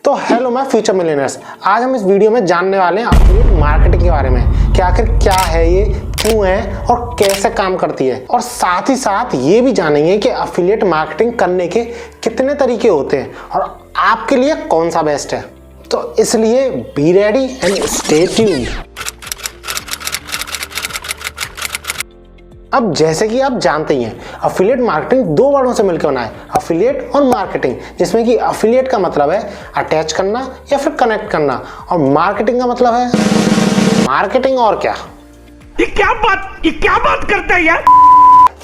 तो hello my future millionaires, आज हम इस वीडियो में जानने वाले हैं अफिलिएट मार्केटिंग के बारे में कि आखिर क्या है ये, क्यों है और कैसे काम करती है। और साथ ही साथ ये भी जानेंगे कि अफिलिएट मार्केटिंग करने के कितने तरीके होते हैं और आपके लिए कौन सा बेस्ट है। तो इसलिए be ready and stay tuned. अब जैसे कि आप जानते ही हैं, अफिलिएट मार्केटिंग दो वर्डों से मिलकर बना है, अफिलिएट और मार्केटिंग, जिसमें कि अफिलिएट का मतलब है अटैच करना या फिर कनेक्ट करना और मार्केटिंग का मतलब है मार्केटिंग। और क्या ये क्या बात करता है यार।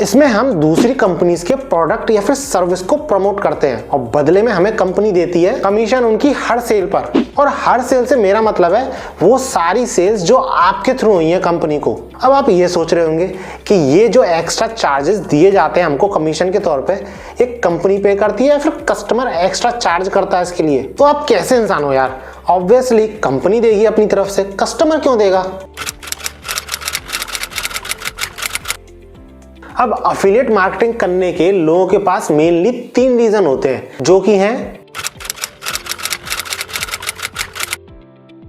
इसमें हम दूसरी कंपनीज के प्रोडक्ट या फिर सर्विस को प्रमोट करते हैं और बदले में हमें कंपनी देती है कमीशन उनकी हर सेल पर। और हर सेल से मेरा मतलब है वो सारी सेल्स जो आपके थ्रू हुई है कंपनी को। अब आप ये सोच रहे होंगे कि ये जो एक्स्ट्रा चार्जेस दिए जाते हैं हमको कमीशन के तौर पे, एक कंपनी पे करती है या फिर कस्टमर एक्स्ट्रा चार्ज करता है इसके लिए। तो आप कैसे इंसान हो यार, ऑब्वियसली कंपनी देगी अपनी तरफ से, कस्टमर क्यों देगा। अब अफिलिएट मार्केटिंग करने के लोगों के पास मेनली 3 रीजन होते हैं, जो कि हैं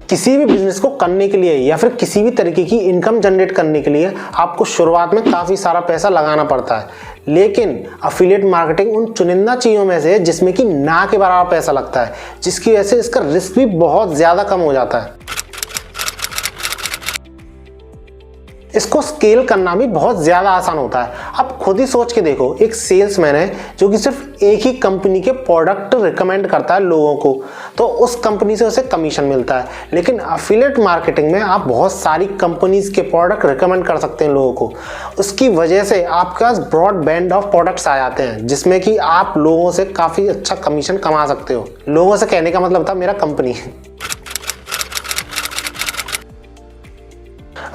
किसी भी बिजनेस को करने के लिए या फिर किसी भी तरीके की इनकम जनरेट करने के लिए आपको शुरुआत में काफी सारा पैसा लगाना पड़ता है, लेकिन अफिलिएट मार्केटिंग उन चुनिंदा चीजों में से है जिसमें कि ना के बराबर पैसा लगता है, जिसकी वजह से इसका रिस्क भी बहुत ज्यादा कम हो जाता है। इसको स्केल करना भी बहुत ज्यादा आसान होता है। आप खुद ही सोच के देखो, एक सेल्समैन है जो कि सिर्फ एक ही कंपनी के प्रोडक्ट रिकमेंड करता है लोगों को, तो उस कंपनी से उसे कमीशन मिलता है। लेकिन अफिलिएट मार्केटिंग में आप बहुत सारी कंपनीज के प्रोडक्ट रिकमेंड कर सकते हैं लोगों को। उसकी वजह से आपके पास ब्रॉड बैंड ऑफ प्रोडक्ट्स आ जाते हैं, जिसमें कि आप लोगों से काफी अच्छा कमीशन कमा सकते हो। लोगों से कहने का मतलब था मेरा कंपनी।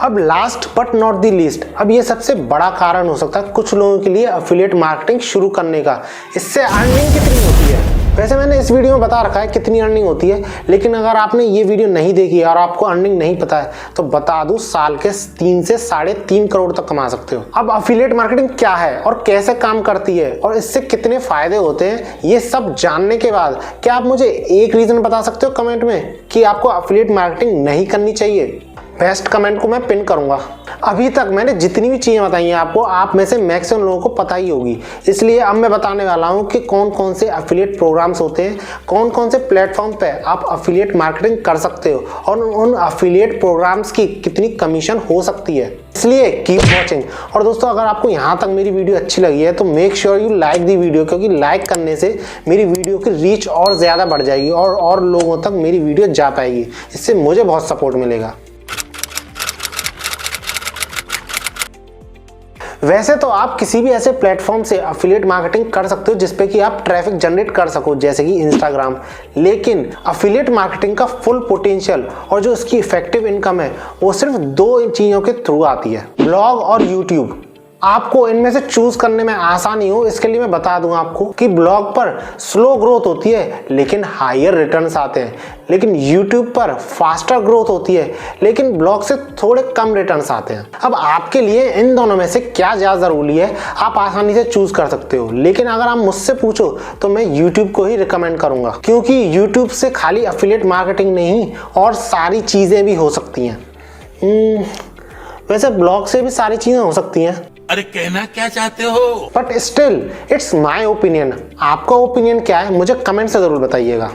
अब last but not the least, अब ये सबसे बड़ा कारण हो सकता है कुछ लोगों के लिए अफिलिएट मार्केटिंग शुरू करने का, इससे अर्निंग कितनी होती है। वैसे मैंने इस वीडियो में बता रखा है कितनी अर्निंग होती है, लेकिन अगर आपने ये वीडियो नहीं देखी है और आपको अर्निंग नहीं पता है तो बता दूं, साल के 3 से 3.5 करोड़ तक कमा सकते हो। अब अफिलिएट मार्केटिंग क्या है और कैसे काम करती है और इससे कितने फायदे होते हैं, ये सब जानने के बाद क्या आप मुझे एक रीजन बता सकते हो कमेंट में कि आपको अफिलिएट मार्केटिंग नहीं करनी चाहिए। बेस्ट कमेंट को मैं पिन करूंगा। अभी तक मैंने जितनी भी चीजें बताई हैं आपको, आप में से मैक्सिमम लोगों को पता ही होगी, इसलिए अब मैं बताने वाला हूं कि कौन कौन से अफिलिएट प्रोग्राम्स होते हैं, कौन कौन से प्लेटफॉर्म पे आप अफिलिएट मार्केटिंग कर सकते हो और उन अफिलिएट प्रोग्राम्स की कितनी कमीशन हो सकती है। इसलिए कीप वॉचिंग। और दोस्तों, अगर आपको यहाँ तक मेरी वीडियो अच्छी लगी है तो make sure you like the video, क्योंकि लाइक करने से मेरी वीडियो की रीच और ज्यादा बढ़ जाएगी और लोगों तक मेरी वीडियो जा पाएगी। इससे मुझे बहुत सपोर्ट मिलेगा। वैसे तो आप किसी भी ऐसे प्लेटफॉर्म से अफिलिएट मार्केटिंग कर सकते हो जिसपे कि आप ट्रैफिक जनरेट कर सको, जैसे कि इंस्टाग्राम, लेकिन अफिलिएट मार्केटिंग का फुल पोटेंशियल और जो इसकी इफेक्टिव इनकम है वो सिर्फ 2 चीजों के थ्रू आती है, ब्लॉग और यूट्यूब। आपको इनमें से चूज करने में आसानी हो इसके लिए मैं बता दूं आपको कि ब्लॉग पर स्लो ग्रोथ होती है लेकिन हायर रिटर्न्स आते हैं, लेकिन यूट्यूब पर फास्टर ग्रोथ होती है लेकिन ब्लॉग से थोड़े कम रिटर्न्स आते हैं। अब आपके लिए इन दोनों में से क्या ज्यादा जरूरी है आप आसानी से चूज कर सकते हो, लेकिन अगर आप मुझसे पूछो तो मैं यूट्यूब को ही रिकमेंड करूंगा, क्योंकि यूट्यूब से खाली अफिलिएट मार्केटिंग नहीं और सारी चीजें भी हो सकती हैं। वैसे ब्लॉग से भी सारी चीजें हो सकती हैं। अरे कहना क्या चाहते हो? But still it's my opinion. आपका ओपिनियन क्या है मुझे कमेंट से जरूर बताइएगा।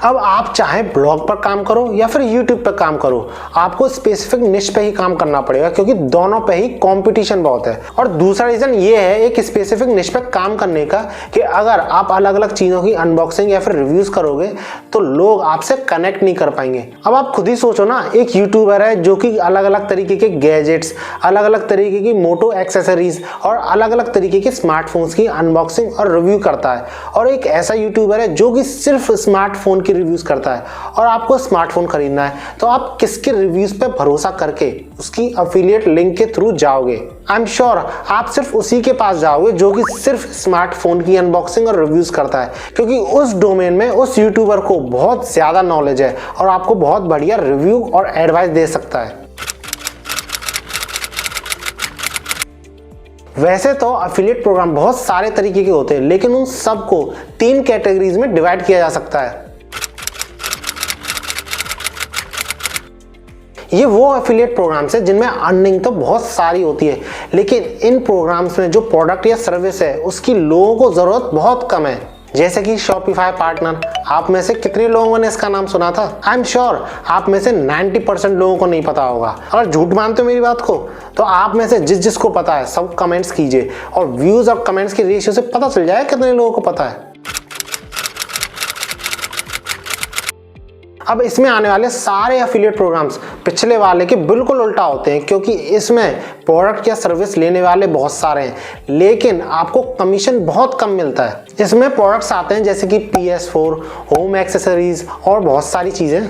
अब आप चाहे ब्लॉग पर काम करो या फिर यूट्यूब पर काम करो, आपको स्पेसिफिक निश पे ही काम करना पड़ेगा, क्योंकि दोनों पे ही कंपटीशन बहुत है। और दूसरा रीजन ये है एक स्पेसिफिक निश पे काम करने का कि अगर आप अलग अलग चीजों की अनबॉक्सिंग या फिर रिव्यूज करोगे तो लोग आपसे कनेक्ट नहीं कर पाएंगे। अब आप खुद ही सोचो ना, एक यूट्यूबर है जो कि अलग अलग तरीके के गैजेट्स, अलग अलग तरीके की मोटो एक्सेसरीज और अलग अलग तरीके के स्मार्टफोन्स की अनबॉक्सिंग और रिव्यू करता है, और एक ऐसा यूट्यूबर है जो कि सिर्फ स्मार्टफोन रिव्यूज करता है और आपको स्मार्टफोन खरीदना है, तो आप किसके रिव्यूज पे भरोसा करके उसकी अफिलिएट लिंक के थ्रू जाओगे? आई एम श्योर आप सिर्फ उसी के पास जाओगे जो कि सिर्फ स्मार्टफोन की अनबॉक्सिंग और रिव्यूज करता है, क्योंकि उस डोमेन में उस यूट्यूबर को बहुत ज्यादा नॉलेज है और आपको बहुत बढ़िया रिव्यू और एडवाइस दे सकता है। वैसे तो अफिलिएट प्रोग्राम बहुत सारे तरीके के होते हैं, लेकिन उन सबको 3 कैटेगरीज में डिवाइड किया जा सकता है। ये वो एफिलिएट प्रोग्राम्स है जिनमें अर्निंग तो बहुत सारी होती है, लेकिन इन प्रोग्राम्स में जो प्रोडक्ट या सर्विस है उसकी लोगों को जरूरत बहुत कम है। जैसे कि शॉपिफाई पार्टनर, आप में से कितने लोगों ने इसका नाम सुना था? आई एम श्योर आप में से 90% लोगों को नहीं पता होगा। अगर झूठ मानते हो मेरी बात को, तो आप में से जिसको पता है सब कमेंट्स कीजिए, और व्यूज और कमेंट्स की रेशियो से पता चल जाए कितने लोगों को पता है। अब इसमें आने वाले सारे एफिलिएट प्रोग्राम्स पिछले वाले के बिल्कुल उल्टा होते हैं, क्योंकि इसमें प्रोडक्ट या सर्विस लेने वाले बहुत सारे हैं, लेकिन आपको कमीशन बहुत कम मिलता है। इसमें प्रोडक्ट्स आते हैं जैसे कि PS4, होम एक्सेसरीज और बहुत सारी चीजें।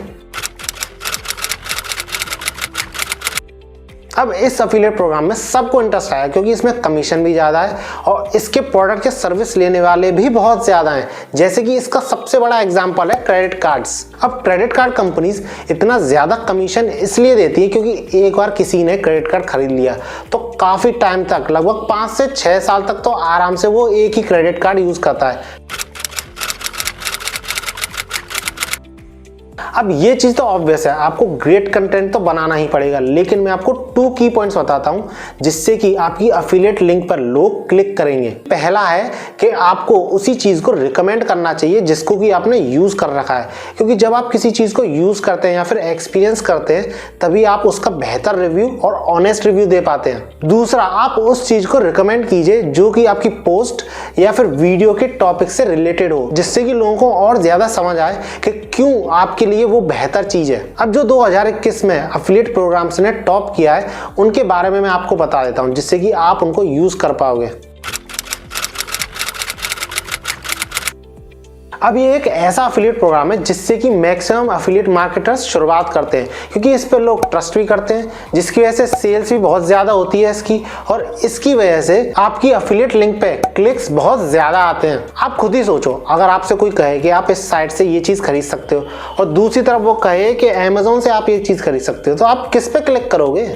अब इस एफिलिएट प्रोग्राम में सबको इंटरेस्ट आया, क्योंकि इसमें कमीशन भी ज़्यादा है और इसके प्रोडक्ट या सर्विस लेने वाले भी बहुत ज़्यादा हैं। जैसे कि इसका सबसे बड़ा एग्जांपल है क्रेडिट कार्ड्स। अब क्रेडिट कार्ड कंपनीज इतना ज़्यादा कमीशन इसलिए देती है क्योंकि एक बार किसी ने क्रेडिट कार्ड खरीद लिया तो काफ़ी टाइम तक, लगभग 5 से 6 साल तक तो आराम से वो एक ही क्रेडिट कार्ड यूज़ करता है। अब ये चीज़ तो ऑब्वियस है, आपको ग्रेट कंटेंट तो बनाना ही पड़ेगा, लेकिन मैं आपको 2 की पॉइंट्स बताता हूं जिससे कि आपकी अफिलिएट लिंक पर लोग क्लिक करेंगे। पहला है कि आपको उसी चीज़ को रिकमेंड करना चाहिए जिसको कि आपने यूज़ कर रखा है, क्योंकि जब आप किसी चीज़ को यूज़ करते हैं या फिर एक्सपीरियंस करते हैं तभी आप उसका बेहतर रिव्यू और ऑनेस्ट रिव्यू दे पाते हैं। दूसरा, आप उस चीज़ को रिकमेंड कीजिए जो कि आपकी पोस्ट या फिर वीडियो के टॉपिक से रिलेटेड हो, जिससे कि लोगों को और ज़्यादा समझ आए कि क्यों आपके लिए वो बेहतर चीज है। अब जो 2021 में एफिलिएट प्रोग्राम्स ने टॉप किया है उनके बारे में मैं आपको बता देता हूं, जिससे कि आप उनको यूज कर पाओगे। अब ये एक ऐसा एफिलिएट प्रोग्राम है जिससे कि मैक्सिमम एफिलिएट मार्केटर्स शुरुआत करते हैं, क्योंकि इस पर लोग ट्रस्ट भी करते हैं, जिसकी वजह से सेल्स भी बहुत ज़्यादा होती है इसकी, और इसकी वजह से आपकी एफिलिएट लिंक पे क्लिक्स बहुत ज़्यादा आते हैं। आप खुद ही सोचो, अगर आपसे कोई कहे कि आप इस साइट से ये चीज़ खरीद सकते हो और दूसरी तरफ वो कहे कि अमेज़न से आप ये चीज़ खरीद सकते हो, तो आप किस पे क्लिक करोगे?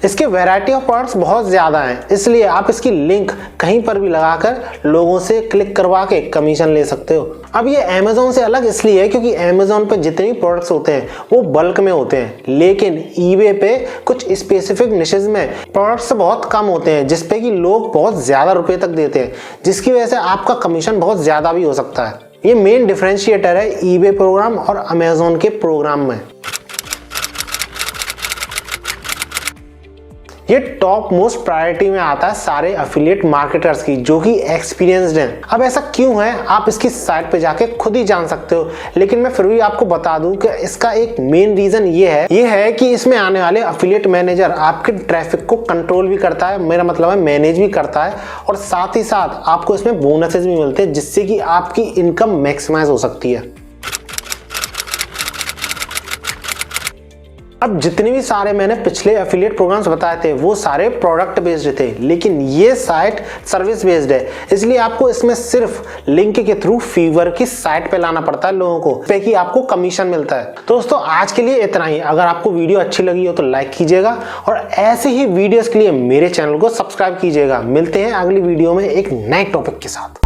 इसके वैरायटी ऑफ प्रोडक्ट्स बहुत ज़्यादा हैं, इसलिए आप इसकी लिंक कहीं पर भी लगाकर लोगों से क्लिक करवा के कमीशन ले सकते हो। अब ये अमेज़न से अलग इसलिए है क्योंकि अमेज़न पे जितने भी प्रोडक्ट्स होते हैं वो बल्क में होते हैं, लेकिन ईबे पे कुछ स्पेसिफिक निशेज में प्रोडक्ट्स बहुत कम होते हैं जिसपे कि लोग बहुत ज़्यादा रुपए तक देते हैं, जिसकी वजह से आपका कमीशन बहुत ज़्यादा भी हो सकता है। ये मेन डिफरेंशिएटर है ईबे प्रोग्राम और अमेज़न के प्रोग्राम में। ये टॉप मोस्ट प्रायोरिटी में आता है सारे एफिलिएट मार्केटर्स की जो कि एक्सपीरियंस्ड हैं। अब ऐसा क्यों है आप इसकी साइट पे जाके खुद ही जान सकते हो, लेकिन मैं फिर भी आपको बता दूं कि इसका एक मेन रीजन ये है कि इसमें आने वाले एफिलिएट मैनेजर आपके ट्रैफिक को कंट्रोल भी करता है, मेरा मतलब है मैनेज भी करता है, और साथ ही साथ आपको इसमें बोनसेस भी मिलते हैं जिससे कि आपकी इनकम मैक्सिमाइज हो सकती है। अब जितने भी सारे मैंने पिछले एफिलिएट प्रोग्राम्स बताए थे वो सारे प्रोडक्ट बेस्ड थे, लेकिन ये साइट सर्विस बेस्ड है, इसलिए आपको इसमें सिर्फ लिंक के थ्रू फीवर की साइट पे लाना पड़ता है लोगों को, पे कि आपको कमीशन मिलता है। तो दोस्तों आज के लिए इतना ही। अगर आपको वीडियो अच्छी लगी हो तो लाइक कीजिएगा और ऐसे ही वीडियोस के लिए मेरे चैनल को सब्सक्राइब कीजिएगा। मिलते हैं अगली वीडियो में एक नए टॉपिक के साथ।